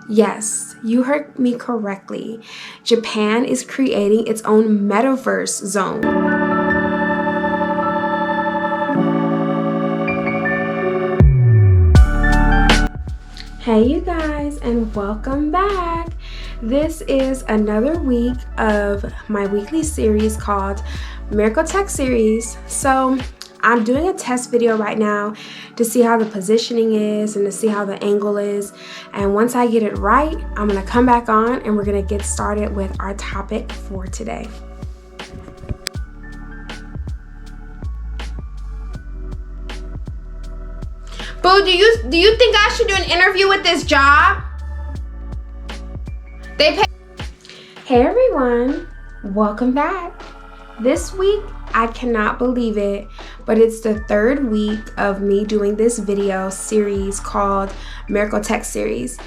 Yes, you heard me correctly. Japan is creating its own metaverse zone. Hey you guys, and welcome back. This is another week of my weekly series called Miracle Tech Series. So I'm doing a test video right now to see how the positioning is and to see how the angle is. And once I get it right, I'm gonna come back on and we're gonna get started with our topic for today. Boo, do you think I should do an interview with this job? Hey everyone, welcome back. This week, I cannot believe it, but it's the third week of me doing this video series called Miracle Tech Series.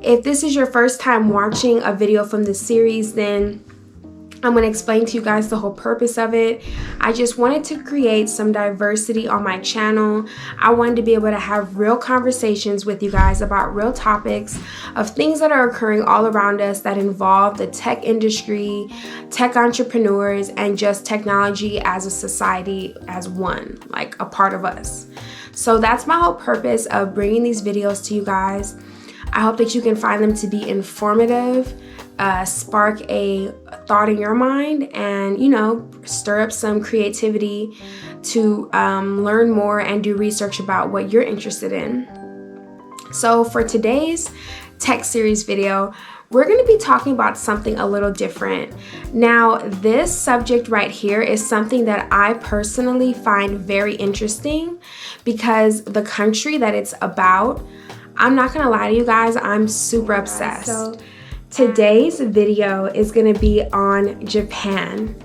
If this is your first time watching a video from this series, then I'm going to explain to you guys the whole purpose of it. I just wanted to create some diversity on my channel. I wanted to be able to have real conversations with you guys about real topics of things that are occurring all around us that involve the tech industry, tech entrepreneurs, and just technology as a society as one, like a part of us. So that's my whole purpose of bringing these videos to you guys. I hope that you can find them to be informative, spark a thought in your mind, and stir up some creativity to learn more and do research about what you're interested in. So for today's tech series video, we're going to be talking about something a little different. Now, this subject right here is something that I personally find very interesting because the country that it's about, I'm not gonna lie to you guys, I'm super obsessed. So today's video is gonna be on Japan.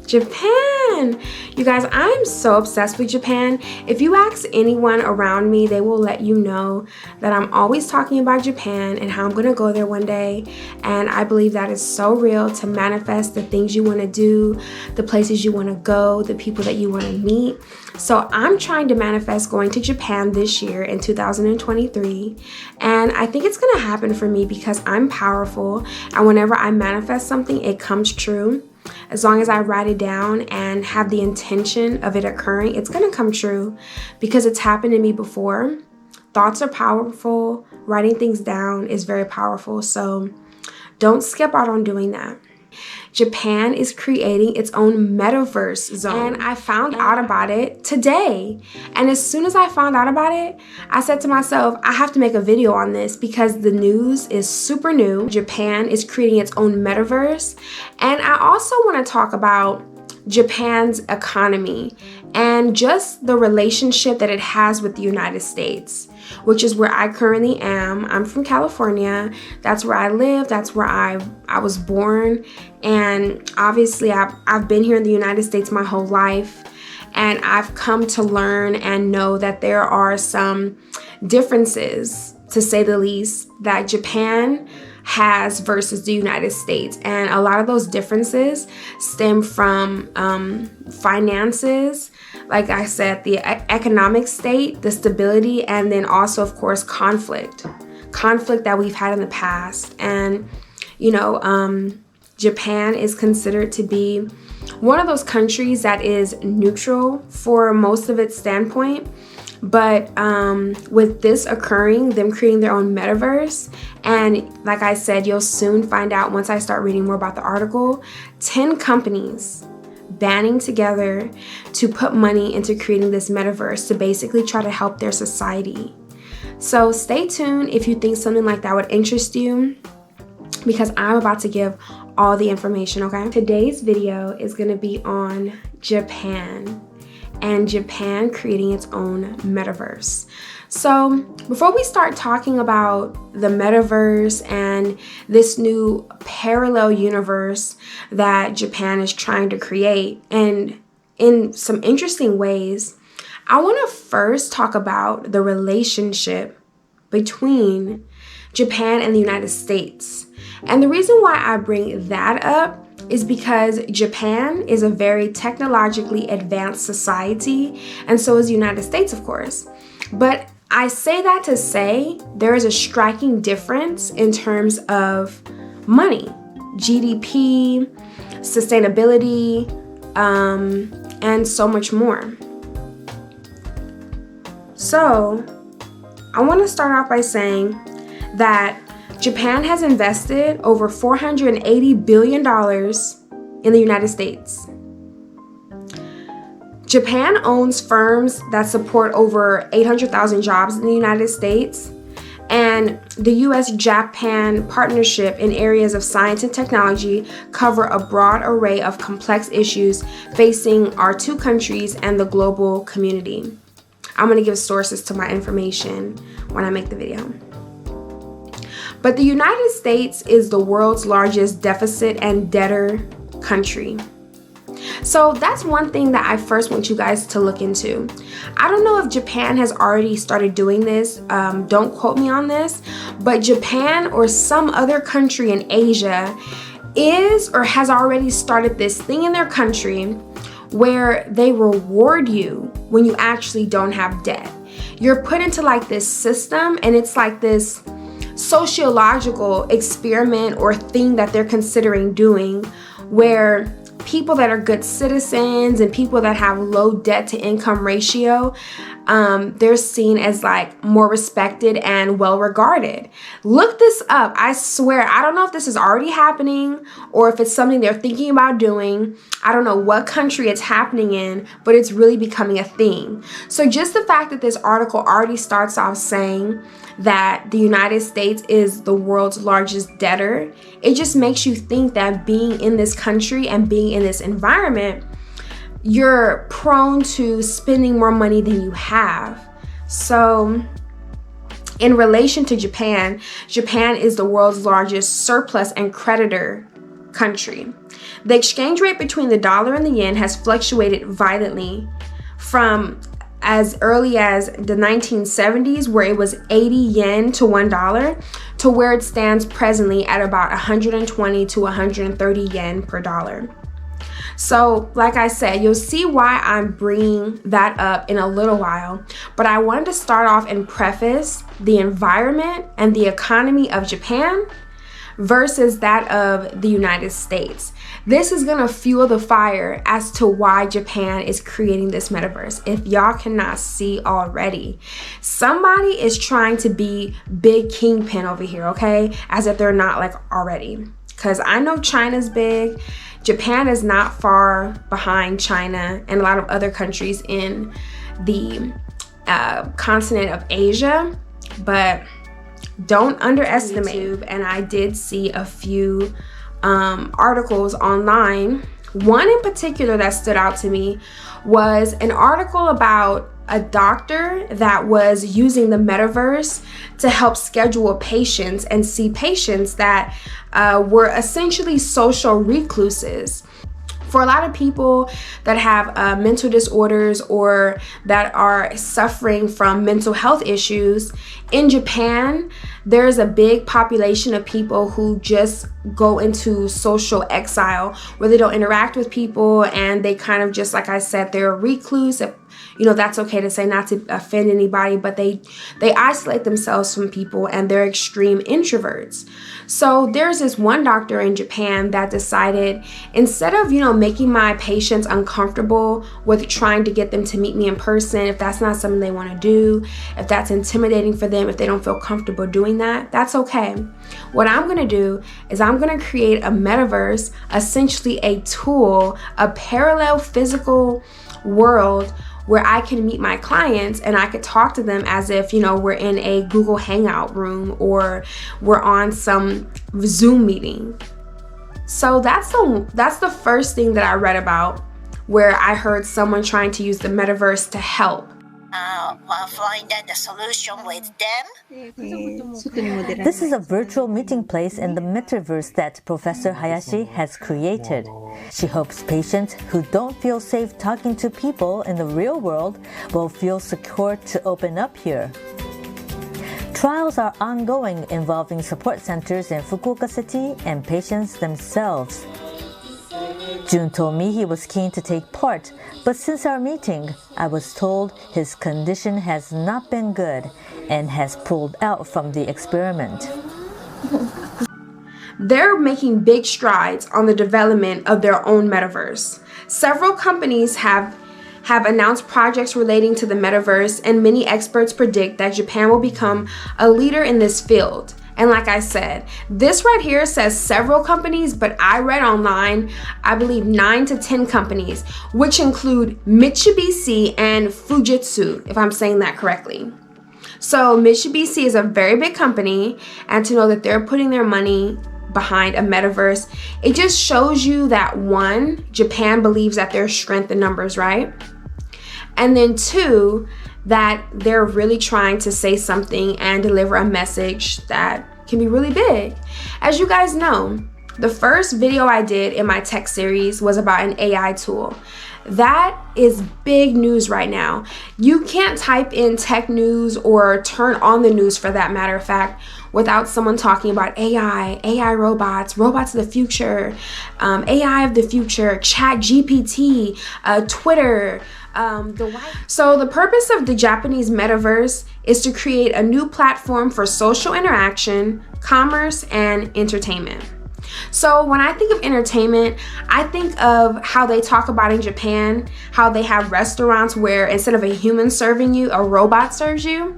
Japan! You guys, I'm so obsessed with Japan. If you ask anyone around me, they will let you know that I'm always talking about Japan and how I'm gonna go there one day. And I believe that is so real to manifest the things you wanna do, the places you wanna go, the people that you wanna meet. So I'm trying to manifest going to Japan this year in 2023. And I think it's gonna happen for me because I'm powerful. And whenever I manifest something, it comes true. As long as I write it down and have the intention of it occurring, it's gonna come true because it's happened to me before. Thoughts are powerful. Writing things down is very powerful. So don't skip out on doing that. Japan is creating its own metaverse zone. And I found out about it today. And as soon as I found out about it, I said to myself, I have to make a video on this because the news is super new. Japan is creating its own metaverse. And I also want to talk about Japan's economy and just the relationship that it has with the United States, which is where I currently am. I'm from California. That's where I live. That's where I was born. And obviously I've been here in the United States my whole life. And I've come to learn and know that there are some differences, to say the least, that Japan has versus the United States. And a lot of those differences stem from finances, like I said, the economic state, the stability, and then also, of course, conflict that we've had in the past. And, Japan is considered to be one of those countries that is neutral for most of its standpoint. But with this occurring, them creating their own metaverse, and like I said, you'll soon find out once I start reading more about the article, 10 companies banding together to put money into creating this metaverse to basically try to help their society. So stay tuned if you think something like that would interest you, because I'm about to give all the information, okay? Today's video is gonna be on Japan and Japan creating its own metaverse. So before we start talking about the metaverse and this new parallel universe that Japan is trying to create, and in some interesting ways, I want to first talk about the relationship between Japan and the United States. And the reason why I bring that up is because Japan is a very technologically advanced society, and so is the United States, of course. But I say that to say there is a striking difference in terms of money, GDP, sustainability, and so much more. So I want to start off by saying that Japan has invested over $480 billion in the United States. Japan owns firms that support over 800,000 jobs in the United States, and the US-Japan partnership in areas of science and technology cover a broad array of complex issues facing our two countries and the global community. I'm going to give sources to my information when I make the video. But the United States is the world's largest deficit and debtor country. So that's one thing that I first want you guys to look into. I don't know if Japan has already started doing this. Don't quote me on this. But Japan or some other country in Asia is or has already started this thing in their country where they reward you when you actually don't have debt. You're put into like this system, and it's like this sociological experiment or thing that they're considering doing, where people that are good citizens and people that have low debt to income ratio, they're seen as like more respected and well regarded. Look this up. I swear, I don't know if this is already happening or if it's something they're thinking about doing. I don't know what country it's happening in, but it's really becoming a thing. So just the fact that this article already starts off saying that the United States is the world's largest debtor, it just makes you think that being in this country and being in this environment, you're prone to spending more money than you have. So in relation to Japan, Japan is the world's largest surplus and creditor country. The exchange rate between the dollar and the yen has fluctuated violently from as early as the 1970s, where it was 80 yen to $1, to where it stands presently at about 120 to 130 yen per dollar. So, like I said, you'll see why I'm bringing that up in a little while, but I wanted to start off and preface the environment and the economy of Japan versus that of the United States. This is gonna fuel the fire as to why Japan is creating this metaverse. If y'all cannot see already, somebody is trying to be big kingpin over here, okay? As if they're not like already. Because I know China's big. Japan is not far behind China and a lot of other countries in the continent of Asia, but don't underestimate YouTube. And I did see a few articles online. One in particular that stood out to me was an article about a doctor that was using the metaverse to help schedule patients and see patients that were essentially social recluses. For a lot of people that have mental disorders or that are suffering from mental health issues, in Japan, there's a big population of people who just go into social exile where they don't interact with people and they kind of just, like I said, they're a recluse. You know, that's okay to say, not to offend anybody, but they isolate themselves from people and they're extreme introverts. So there's this one doctor in Japan that decided, instead of, making my patients uncomfortable with trying to get them to meet me in person, if that's not something they want to do, if that's intimidating for them, if they don't feel comfortable doing that, that's okay. What I'm going to do is I'm going to create a metaverse, essentially a tool, a parallel physical world where I can meet my clients and I could talk to them as if, we're in a Google Hangout room or we're on some Zoom meeting. So that's the first thing that I read about, where I heard someone trying to use the metaverse to help. Find the solution with them. This is a virtual meeting place in the Metaverse that Professor Hayashi has created. She hopes patients who don't feel safe talking to people in the real world will feel secure to open up here. Trials are ongoing involving support centers in Fukuoka City and patients themselves. Jun told me he was keen to take part, but since our meeting, I was told his condition has not been good and has pulled out from the experiment. They're making big strides on the development of their own metaverse. Several companies have announced projects relating to the metaverse, and many experts predict that Japan will become a leader in this field. And like I said, this right here says several companies, but I read online, I believe 9 to 10 companies, which include Mitsubishi and Fujitsu, if I'm saying that correctly. So Mitsubishi is a very big company, and to know that they're putting their money behind a metaverse, it just shows you that one, Japan believes that there's strength in numbers, right? And then two, that they're really trying to say something and deliver a message that can be really big. As you guys know, the first video I did in my tech series was about an AI tool. That is big news right now. You can't type in tech news or turn on the news, for that matter of fact, without someone talking about AI robots, robots of the future, AI of the future, Chat GPT, Twitter. So the purpose of the Japanese metaverse is to create a new platform for social interaction, commerce, and entertainment. So when I think of entertainment, I think of how they talk about in Japan, how they have restaurants where instead of a human serving you, a robot serves you.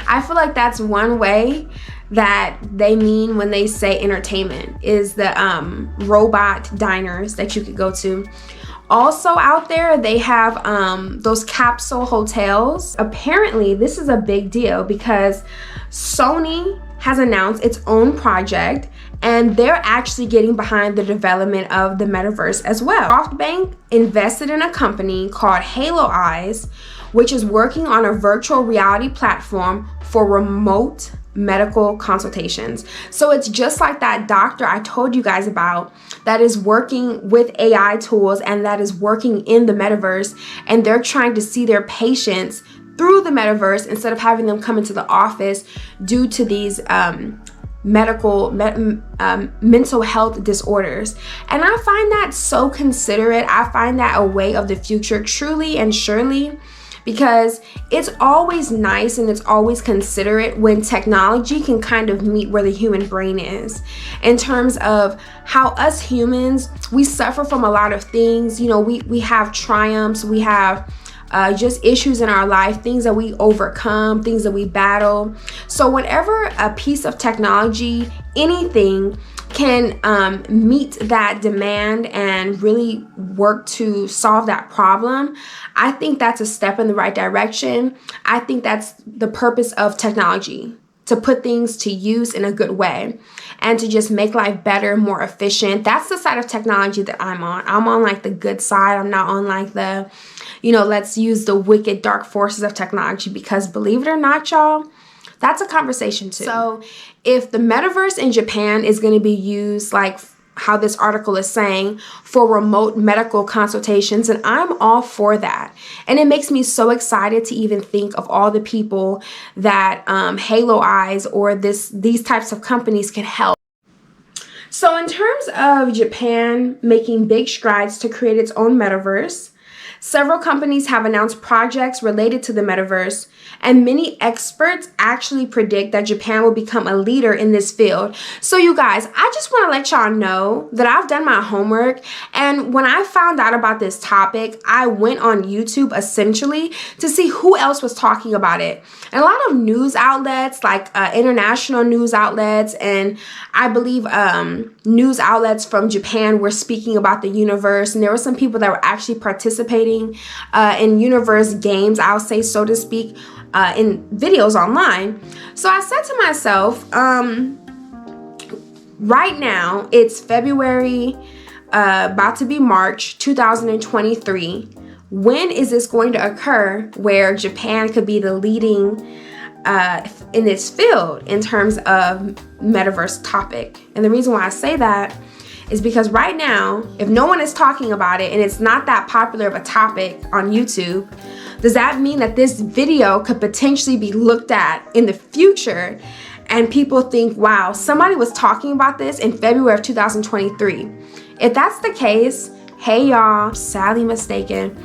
I feel like that's one way that they mean when they say entertainment, is the robot diners that you could go to. Also out there, they have those capsule hotels. Apparently, this is a big deal because Sony has announced its own project, and they're actually getting behind the development of the metaverse as well. SoftBank invested in a company called Halo Eyes, which is working on a virtual reality platform for remote medical consultations. So it's just like that doctor I told you guys about that is working with AI tools and that is working in the metaverse, and they're trying to see their patients through the metaverse instead of having them come into the office due to these mental health disorders. And I find that so considerate. I find that a way of the future, truly and surely, because it's always nice and it's always considerate when technology can kind of meet where the human brain is, in terms of how us humans, we suffer from a lot of things. You know, we have triumphs, we have just issues in our life, things that we overcome, things that we battle. So whenever a piece of technology, anything, can meet that demand and really work to solve that problem, I think that's a step in the right direction. I think that's the purpose of technology, to put things to use in a good way and to just make life better, more efficient. That's the side of technology that I'm on. I'm on like the good side. I'm not on like the, let's use the wicked dark forces of technology, because believe it or not, y'all, that's a conversation too. So if the metaverse in Japan is going to be used like how this article is saying for remote medical consultations, and I'm all for that. And it makes me so excited to even think of all the people that Halo Eyes or these types of companies can help. So in terms of Japan making big strides to create its own metaverse, several companies have announced projects related to the metaverse, and many experts actually predict that Japan will become a leader in this field. So you guys, I just want to let y'all know that I've done my homework, and when I found out about this topic, I went on YouTube essentially to see who else was talking about it. And a lot of news outlets, like international news outlets, and I believe news outlets from Japan were speaking about the universe, and there were some people that were actually participating in universe games, I'll say, so to speak, in videos online. So I said to myself, right now it's February, about to be March 2023. When is this going to occur where Japan could be the leading in this field in terms of metaverse topic? And the reason why I say that is because right now, if no one is talking about it and it's not that popular of a topic on YouTube, does that mean that this video could potentially be looked at in the future and people think, wow, somebody was talking about this in February of 2023? If that's the case, Hey y'all, sadly mistaken.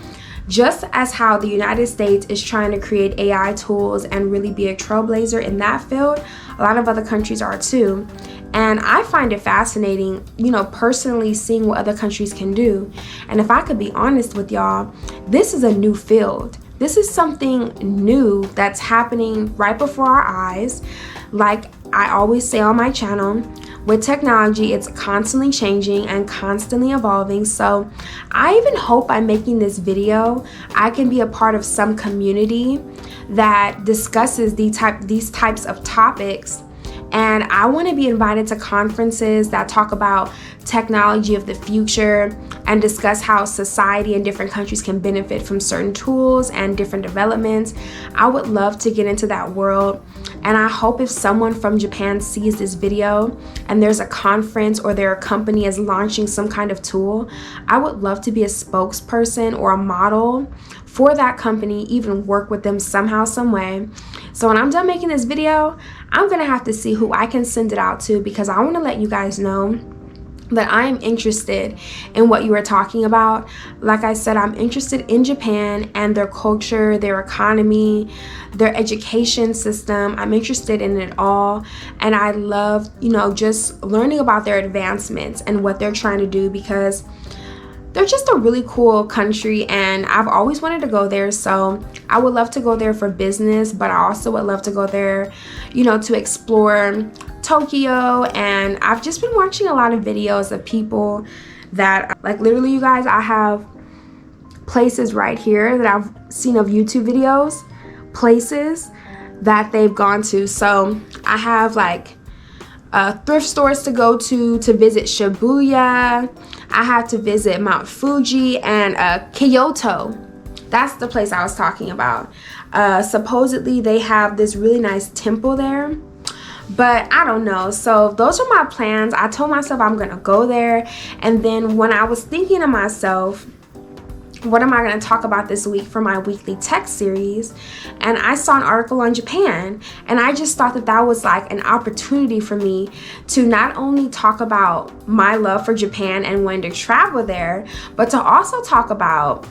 Just as how the United States is trying to create AI tools and really be a trailblazer in that field, a lot of other countries are too. And I find it fascinating, personally seeing what other countries can do. And if I could be honest with y'all, this is a new field. This is something new that's happening right before our eyes. Like I always say on my channel, with technology, it's constantly changing and constantly evolving. So I even hope by making this video, I can be a part of some community that discusses these types of topics. And I want to be invited to conferences that talk about technology of the future and discuss how society in different countries can benefit from certain tools and different developments. I would love to get into that world. And I hope if someone from Japan sees this video and there's a conference or their company is launching some kind of tool, I would love to be a spokesperson or a model for that company, even work with them somehow, some way. So when I'm done making this video, I'm gonna have to see who I can send it out to, because I want to let you guys know that I am interested in what you are talking about. Like I said, I'm interested in Japan and their culture, their economy, their education system. I'm interested in it all. And I love, just learning about their advancements and what they're trying to do, because they're just a really cool country and I've always wanted to go there. So I would love to go there for business, but I also would love to go there, to explore Tokyo. And I've just been watching a lot of videos of people that, like, literally, you guys, I have places right here that I've seen of YouTube videos, places that they've gone to. So I have like thrift stores to go to visit Shibuya. I had to visit Mount Fuji and Kyoto. That's the place I was talking about. Supposedly they have this really nice temple there, but I don't know. So those are my plans. I told myself I'm gonna go there, and then when I was thinking to myself, what am I going to talk about this week for my weekly tech series? And I saw an article on Japan, and I just thought that was like an opportunity for me to not only talk about my love for Japan and wanting to travel there, but to also talk about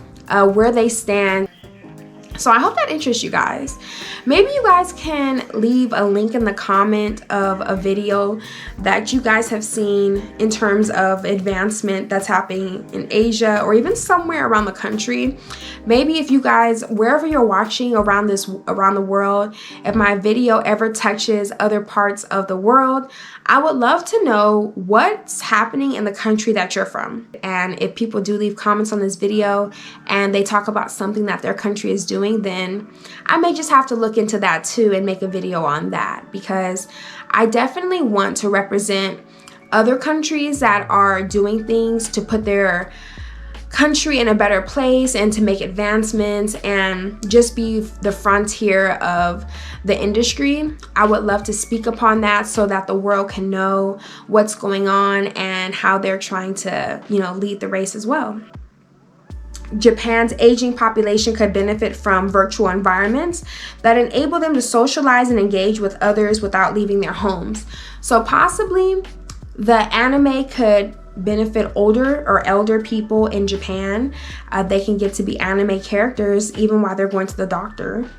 where they stand. So I hope that interests you guys. Maybe you guys can leave a link in the comment of a video that you guys have seen in terms of advancement that's happening in Asia or even somewhere around the country. Maybe if you guys, wherever you're watching around the world, if my video ever touches other parts of the world, I would love to know what's happening in the country that you're from. And if people do leave comments on this video and they talk about something that their country is doing, then I may just have to look into that too and make a video on that, because I definitely want to represent other countries that are doing things to put their country in a better place and to make advancements and just be the frontier of the industry. I would love to speak upon that so that the world can know what's going on and how they're trying to, lead the race as well. Japan's aging population could benefit from virtual environments that enable them to socialize and engage with others without leaving their homes. So possibly the anime could benefit older or elder people in Japan. They can get to be anime characters even while they're going to the doctor.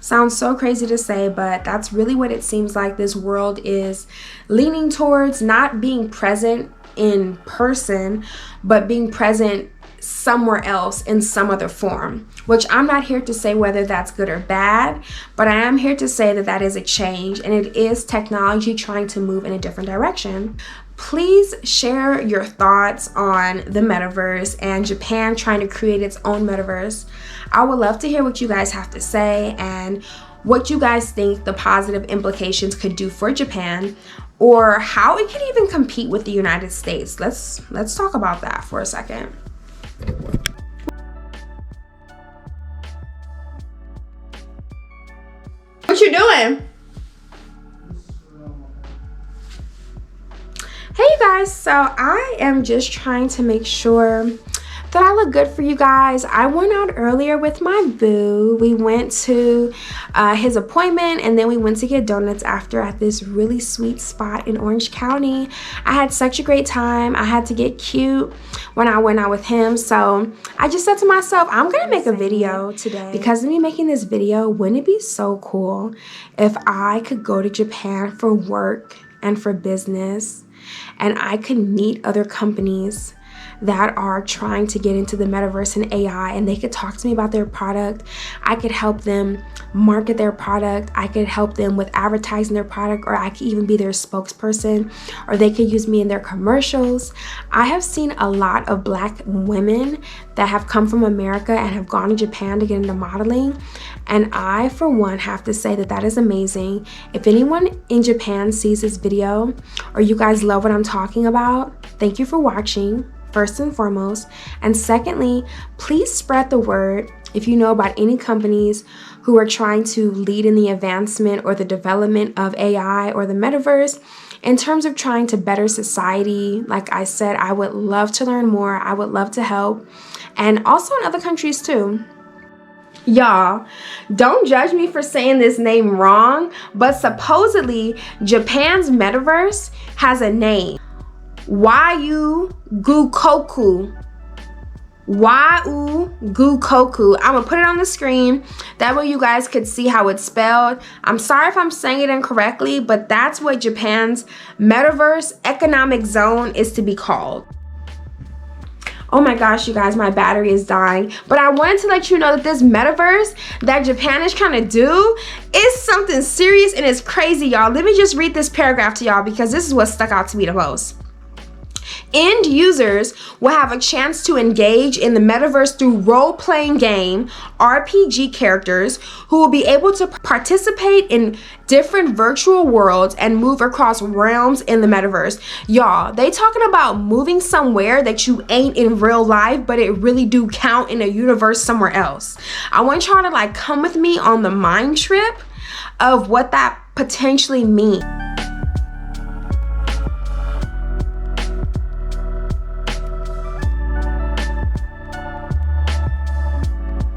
Sounds so crazy to say, but that's really what it seems like this world is leaning towards, not being present in person, but being present somewhere else in some other form, which I'm not here to say whether that's good or bad, but I am here to say that that is a change and it is technology trying to move in a different direction. Please share your thoughts on the metaverse and Japan trying to create its own metaverse. I would love to hear what you guys have to say and what you guys think the positive implications could do for Japan, or how it could even compete with the United States. Let's talk about that for a second. What you doing? Hey you guys, so I am just trying to make sure Thought I looked good for you guys. I went out earlier with my boo. We went to his appointment, and then we went to get donuts after at this really sweet spot in Orange County. I had such a great time. I had to get cute when I went out with him. So I just said to myself, I'm gonna make a video today. Because of me making this video, wouldn't it be so cool if I could go to Japan for work and for business, and I could meet other companies that are trying to get into the metaverse and AI, and they could talk to me about their product. I could help them market their product. I could help them with advertising their product, or I could even be their spokesperson, or they could use me in their commercials. I have seen a lot of Black women that have come from America and have gone to Japan to get into modeling, and I, for one, have to say that that is amazing. If anyone in Japan sees this video, or you guys love what I'm talking about, thank you for watching, first and foremost. And secondly, please spread the word if you know about any companies who are trying to lead in the advancement or the development of AI or the metaverse in terms of trying to better society. Like I said, I would love to learn more. I would love to help. And also in other countries too. Y'all, don't judge me for saying this name wrong, but supposedly Japan's metaverse has a name. Wyu Gukoku. Wyu Gukoku. I'm gonna put it on the screen. That way you guys could see how it's spelled. I'm sorry if I'm saying it incorrectly, but that's what Japan's metaverse economic zone is to be called. Oh my gosh, you guys, my battery is dying. But I wanted to let you know that this metaverse that Japan is trying to do is something serious and it's crazy, y'all. Let me just read this paragraph to y'all because this is what stuck out to me the most. End users will have a chance to engage in the metaverse through role-playing game RPG characters who will be able to participate in different virtual worlds and move across realms in the metaverse. Y'all, they talking about moving somewhere that you ain't in real life, but it really do count in a universe somewhere else. I want y'all to like come with me on the mind trip of what that potentially means.